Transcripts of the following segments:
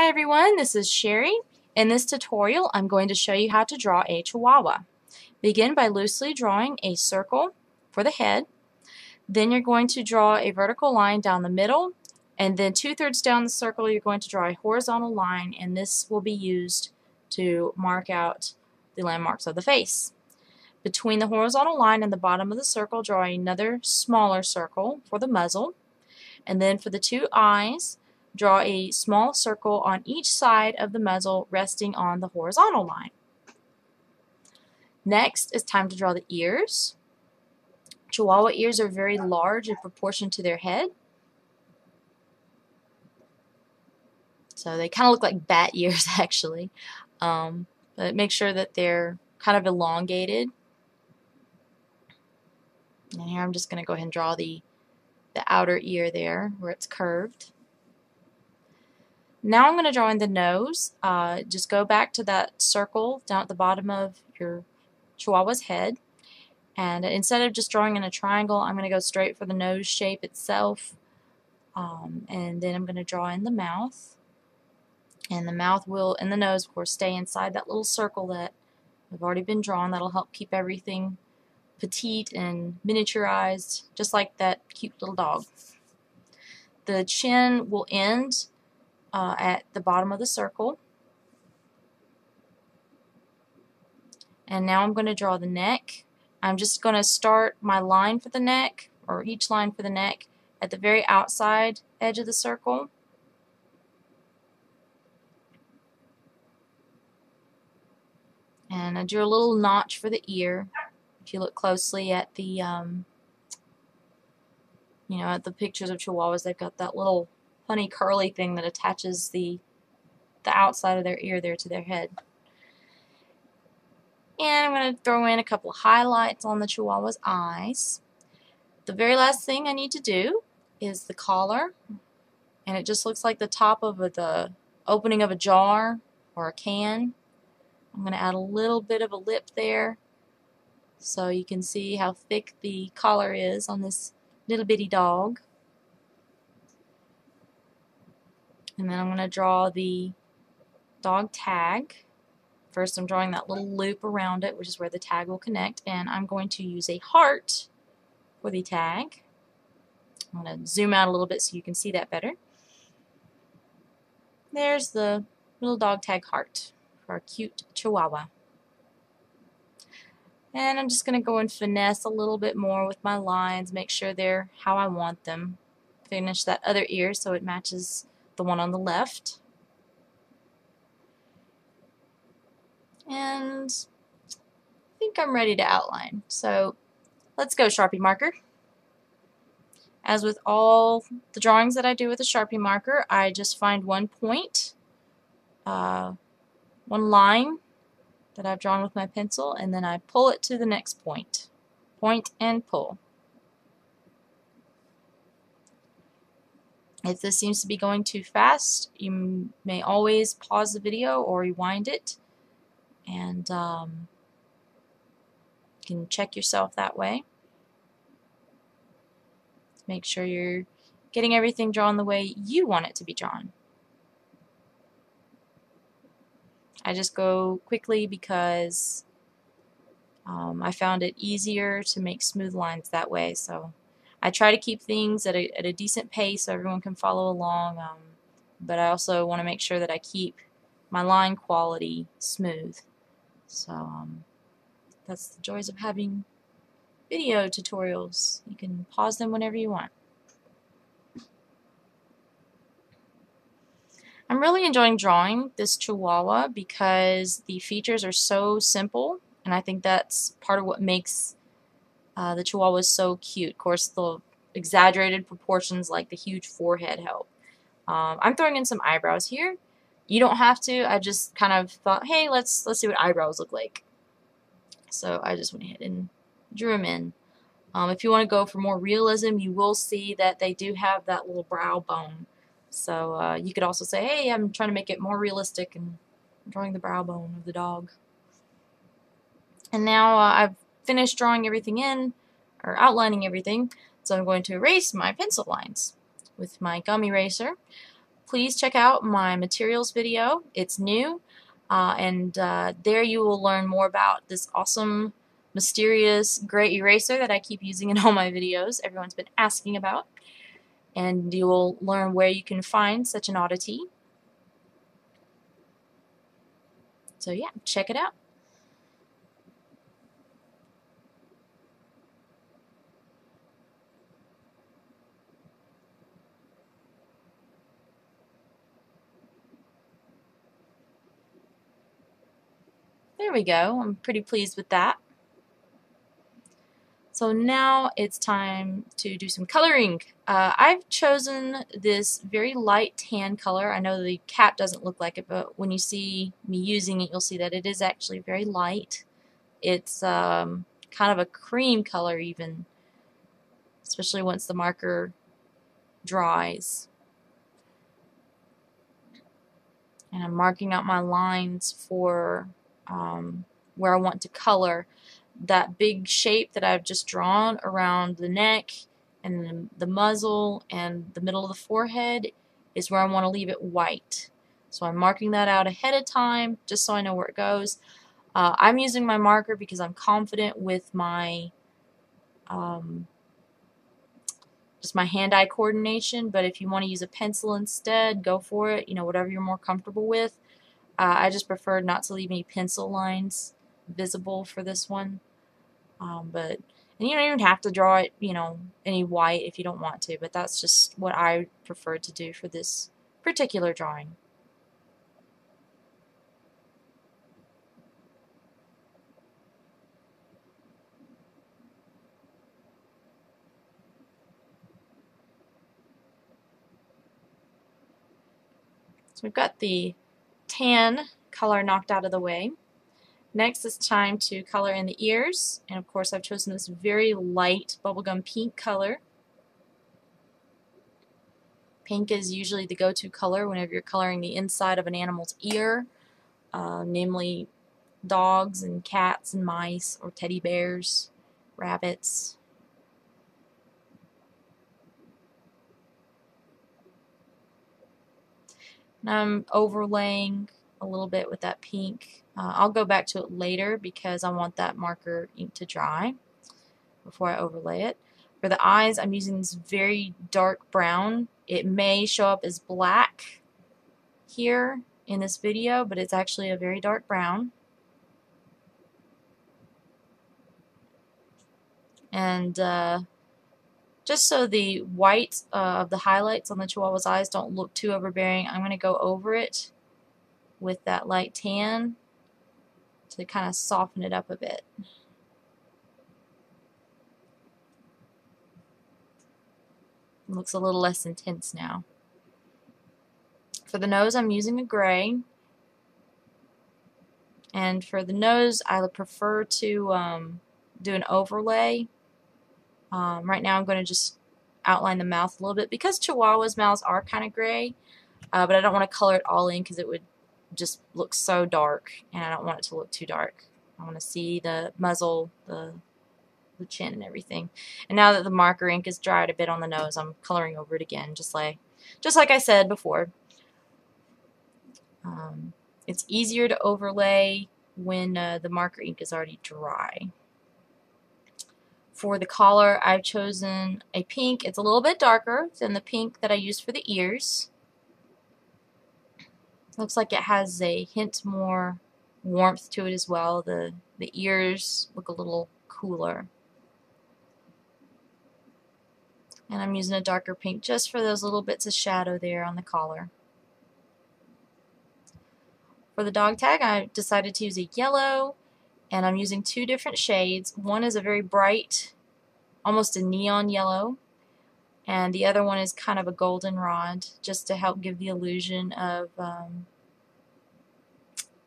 Hi everyone, this is Sherry. In this tutorial, I'm going to show you how to draw a Chihuahua. Begin by loosely drawing a circle for the head. Then you're going to draw a vertical line down the middle, and then 2/3 down the circle you're going to draw a horizontal line, and this will be used to mark out the landmarks of the face. Between the horizontal line and the bottom of the circle, draw another smaller circle for the muzzle, and then for the two eyes, draw a small circle on each side of the muzzle resting on the horizontal line. Next, it's time to draw the ears. Chihuahua ears are very large in proportion to their head. So they kind of look like bat ears actually. But make sure that they're kind of elongated. And here I'm just going to go ahead and draw the outer ear there where it's curved. Now I'm going to draw in the nose. Just go back to that circle down at the bottom of your Chihuahua's head. And instead of just drawing in a triangle, I'm going to go straight for the nose shape itself. And then I'm going to draw in the mouth. And the mouth will, and the nose, of course, stay inside that little circle that have already been drawn. That'll help keep everything petite and miniaturized, just like that cute little dog. The chin will end at the bottom of the circle. And now I'm going to draw the neck. I'm just going to start my line for the neck, or each line for the neck, at the very outside edge of the circle. And I drew a little notch for the ear. If you look closely at the, at the pictures of Chihuahuas, they've got that little funny curly thing that attaches the outside of their ear there to their head. And I'm going to throw in a couple of highlights on the Chihuahua's eyes. The very last thing I need to do is the collar, and it just looks like the top of the opening of a jar or a can. I'm going to add a little bit of a lip there so you can see how thick the collar is on this little bitty dog. And then I'm going to draw the dog tag. First I'm drawing that little loop around it, which is where the tag will connect, and I'm going to use a heart for the tag. I'm going to zoom out a little bit so you can see that better. There's the little dog tag heart for our cute Chihuahua. And I'm just going to go and finesse a little bit more with my lines, make sure they're how I want them. Finish that other ear so it matches the one on the left. And I think I'm ready to outline. So let's go, Sharpie marker. As with all the drawings that I do with a Sharpie marker, I just find one point, one line that I've drawn with my pencil, and then I pull it to the next point. Point and pull. If this seems to be going too fast, you may always pause the video or rewind it, and you can check yourself that way. Make sure you're getting everything drawn the way you want it to be drawn. I just go quickly because I found it easier to make smooth lines that way. So I try to keep things at a decent pace so everyone can follow along, but I also want to make sure that I keep my line quality smooth. So that's the joys of having video tutorials. You can pause them whenever you want. I'm really enjoying drawing this Chihuahua because the features are so simple, and I think that's part of what makes the Chihuahuas so cute. Of course, the exaggerated proportions like the huge forehead help. I'm throwing in some eyebrows here. You don't have to. I just kind of thought, hey, let's see what eyebrows look like. So I just went ahead and drew them in. If you want to go for more realism, you will see that they do have that little brow bone. So you could also say, hey, I'm trying to make it more realistic and drawing the brow bone of the dog. And now I've finished drawing everything in, or outlining everything, so I'm going to erase my pencil lines with my gum eraser. please check out my materials video. It's new, and there you will learn more about this awesome, mysterious gray eraser that I keep using in all my videos. Everyone's been asking about. And you will learn where you can find such an oddity. So yeah, check it out. There we go. I'm pretty pleased with that. So now it's time to do some coloring. I've chosen this very light tan color. I know the cap doesn't look like it, but when you see me using it, you'll see that it is actually very light. It's kind of a cream color even, especially once the marker dries. And I'm marking out my lines for where I want to color. That big shape that I've just drawn around the neck and the muzzle and the middle of the forehead is where I want to leave it white. So I'm marking that out ahead of time just so I know where it goes. I'm using my marker because I'm confident with my just my hand-eye coordination, but if you want to use a pencil instead, go for it, whatever you're more comfortable with. I just prefer not to leave any pencil lines visible for this one. And you don't even have to draw it, any white if you don't want to, but that's just what I prefer to do for this particular drawing. So we've got the tan color knocked out of the way. Next it's time to color in the ears, and of course I've chosen this very light bubblegum pink color. Pink is usually the go-to color whenever you're coloring the inside of an animal's ear, namely dogs and cats and mice or teddy bears, rabbits. And I'm overlaying a little bit with that pink. I'll go back to it later because I want that marker ink to dry before I overlay it. For the eyes, I'm using this very dark brown. It may show up as black here in this video, but it's actually a very dark brown. And just so the white of the highlights on the Chihuahua's eyes don't look too overbearing, I'm going to go over it with that light tan to kind of soften it up a bit. It looks a little less intense now. For the nose, I'm using a gray. And for the nose, I would prefer to do an overlay. Right now I'm going to just outline the mouth a little bit because Chihuahua's mouths are kind of gray, but I don't want to color it all in because it would just look so dark, and I don't want it to look too dark. I want to see the muzzle, the chin, and everything. And now that the marker ink is dried a bit on the nose, I'm coloring over it again, just like I said before. It's easier to overlay when the marker ink is already dry. For the collar, I've chosen a pink. It's a little bit darker than the pink that I used for the ears. Looks like it has a hint more warmth to it as well. The ears look a little cooler. And I'm using a darker pink just for those little bits of shadow there on the collar. For the dog tag, I decided to use a yellow, and I'm using two different shades. One is a very bright, almost a neon yellow, and the other one is kind of a goldenrod, just to help give the illusion of,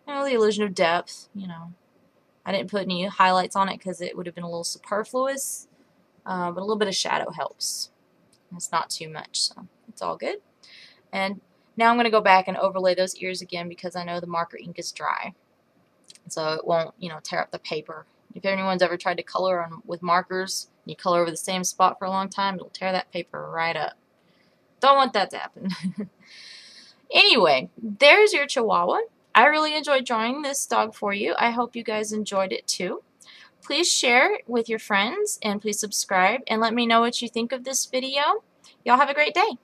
the illusion of depth. I didn't put any highlights on it because it would have been a little superfluous, but a little bit of shadow helps. It's not too much, so it's all good. And now I'm going to go back and overlay those ears again because I know the marker ink is dry, so it won't, tear up the paper. If anyone's ever tried to color with markers, and you color over the same spot for a long time, it'll tear that paper right up. Don't want that to happen. Anyway, there's your Chihuahua. I really enjoyed drawing this dog for you. I hope you guys enjoyed it too. Please share it with your friends and please subscribe and let me know what you think of this video. Y'all have a great day.